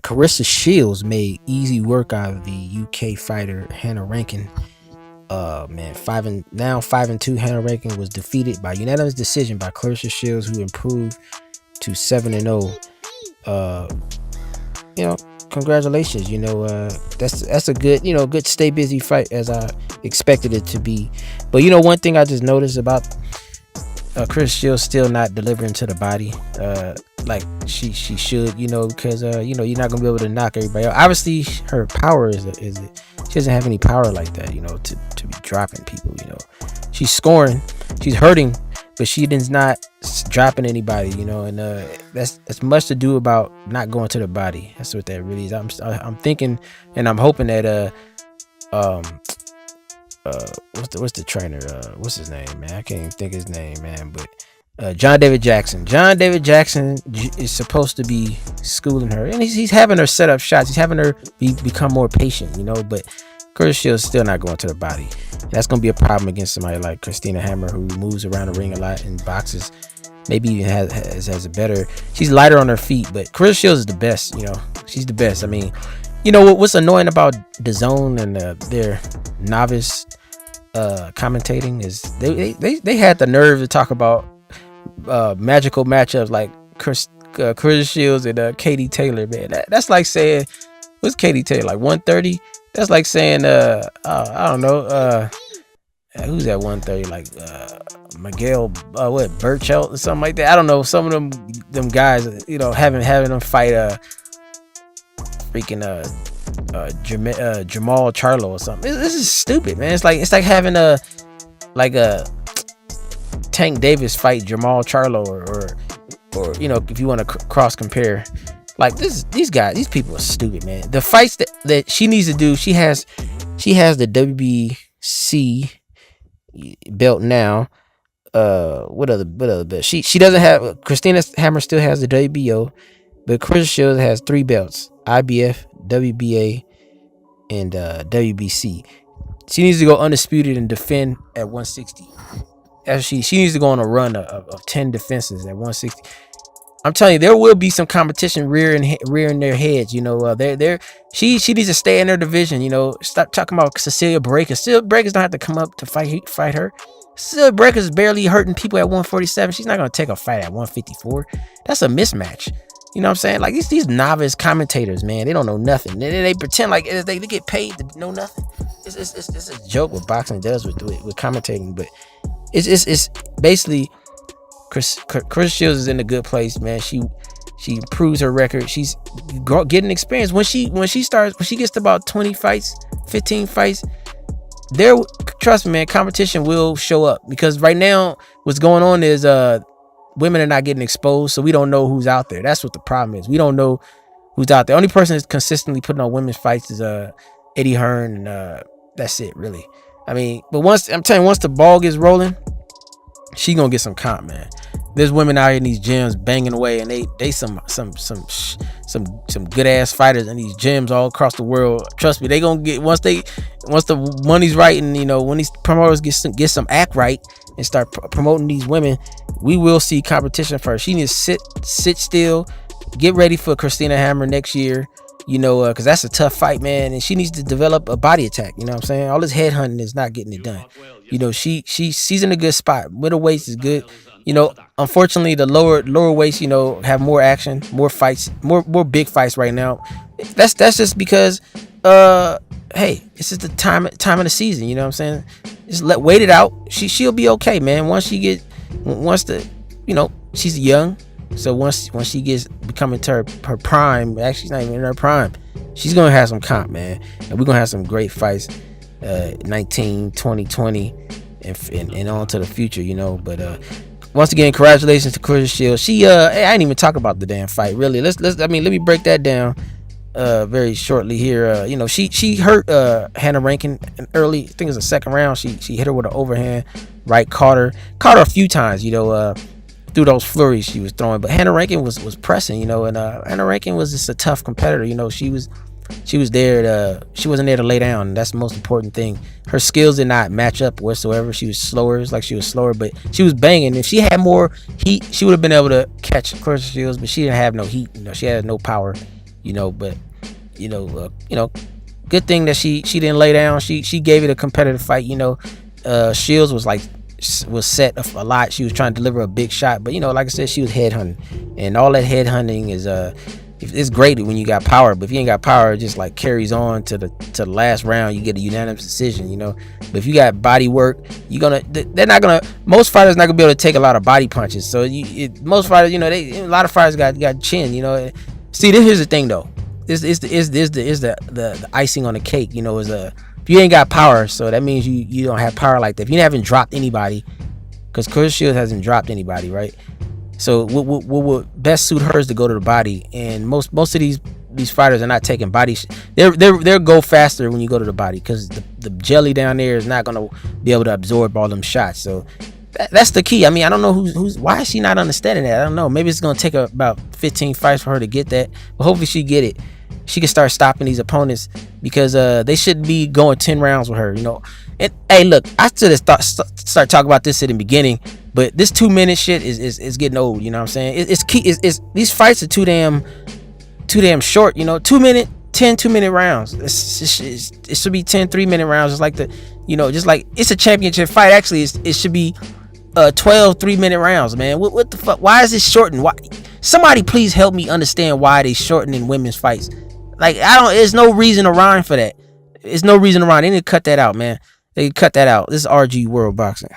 Claressa Shields made easy work out of the UK fighter Hannah Rankin. Man, 5-2. Hannah Rankin was defeated by unanimous decision by Claressa Shields, who improved to 7-0. You know, congratulations. That's a good, good stay busy fight, as I expected it to be. But one thing I just noticed about Chris Shields still not delivering to the body like she should, because you're not gonna be able to knock everybody out. Obviously, her power is she doesn't have any power like that, to be dropping people. She's scoring, she's hurting, but she is not dropping anybody, and that's much to do about not going to the body. That's what that really is. I'm thinking, and I'm hoping that what's the trainer? What's his name, man? I can't even think his name, man. But John David Jackson. John David Jackson is supposed to be schooling her, and he's having her set up shots. He's having her become more patient, But Curtis Shields still not going to the body. That's gonna be a problem against somebody like Christina Hammer, who moves around the ring a lot and boxes. Maybe even has a better. She's lighter on her feet, but Curtis Shields is the best. She's the best. I mean, what's annoying about DAZN and their novice commentating is they had the nerve to talk about magical matchups like Curtis Shields and Katie Taylor. Man, that's like saying, what's Katie Taylor, like 130? That's like saying I don't know, who's at 130, like Miguel Burchelt or something like that. I don't know, some of them guys, having them fight freaking Jamal Charlo or something. This is stupid, man. It's like having a Tank Davis fight Jamal Charlo, or if you want to cross compare. Like these people are stupid, man. The fights that she needs to do, she has the WBC belt now. What other belt? She doesn't have. Christina Hammer still has the WBO, but Chris Shields has 3 belts: IBF, WBA, and WBC. She needs to go undisputed and defend at 160. She needs to go on a run of 10 defenses at 160. I'm telling you, there will be some competition rearing their heads. She needs to stay in their division. Stop talking about Cecilia Breaker. Cecilia Breaker's don't have to come up to fight her. Cecilia Breaker's barely hurting people at 147. She's not gonna take a fight at 154. That's a mismatch. You know what I'm saying? Like these novice commentators, man, they don't know nothing. They pretend like they get paid to know nothing. It's a joke what boxing does with commentating, but it's basically Chris Shields is in a good place, man. She improves her record. She's getting experience. When she gets to about 20 fights, 15 fights, trust me, man, competition will show up, because right now what's going on is women are not getting exposed, so we don't know who's out there. That's what the problem is. We don't know who's out there. The only person that's consistently putting on women's fights is Eddie Hearn, and that's it, really. I mean, but once the ball gets rolling, she gonna get some comp, man. There's women out here in these gyms banging away, and they some good ass fighters in these gyms all across the world. Trust me, they gonna get, once the money's right, and when these promoters get some act right and start promoting these women, we will see competition first. She needs to sit still, get ready for Christina Hammer next year. Because that's a tough fight, man, and she needs to develop a body attack. You know what I'm saying? All this headhunting is not getting it done. She's in a good spot. Middleweights is good. Unfortunately, the lower weights, have more action, more fights, more big fights right now. That's just because, hey, it's just the time of the season. You know what I'm saying? Just wait it out. She'll be okay, man. She's young. So once she gets becoming to her prime, actually she's not even in her prime, she's gonna have some comp, man, and we're gonna have some great fights 19, 20, 20 and on to the future, But once again, congratulations to Chris Shields. She I didn't even talk about the damn fight, really. Let me break that down very shortly here. She hurt Hannah Rankin early. I think it was the second round. She hit her with an overhand right, caught her a few times, through those flurries she was throwing, but Hannah Rankin was pressing, and Hannah Rankin was just a tough competitor. She was there she wasn't there to lay down, and that's the most important thing. Her skills did not match up whatsoever. She was slower. It's like she was slower, but she was banging. If she had more heat, she would have been able to catch Claressa Shields, but she didn't have no heat. She had no power. But good thing that she didn't lay down. She gave it a competitive fight. Shields was set a lot. She was trying to deliver a big shot, but like I said, she was headhunting, and all that headhunting is it's great when you got power, but if you ain't got power, it just like carries on to the last round. You get a unanimous decision, But if you got body work, most fighters not gonna be able to take a lot of body punches. So most fighters, a lot of fighters got chin, See, here's the thing though. This is the icing on the cake, if you ain't got power, so that means you don't have power like that. If you haven't dropped anybody, because Claressa Shields hasn't dropped anybody, right? So what would best suit her is to go to the body, and most of these fighters are not taking body. They'll go faster when you go to the body, because the jelly down there is not gonna be able to absorb all them shots. So that's the key. I mean, I don't know why is she not understanding that. I don't know. Maybe it's gonna take about 15 fights for her to get that, but hopefully she get it. She can start stopping these opponents, because they shouldn't be going 10 rounds with her. And hey, look, I should have start talking about this at the beginning, but this 2-minute shit is getting old. You know what I'm saying? It's key. These fights are too damn short. 2-minute, 10 2-minute rounds. It should be 10 3-minute rounds. It's like just like it's a championship fight. Actually, it should be 12 3-minute rounds, man. What the fuck? Why is it shortened? Why? Somebody please help me understand why they shortening women's fights. Like, there's no reason to rhyme for that. There's no reason to rhyme. They need to cut that out, man. They cut that out. This is RG World Boxing.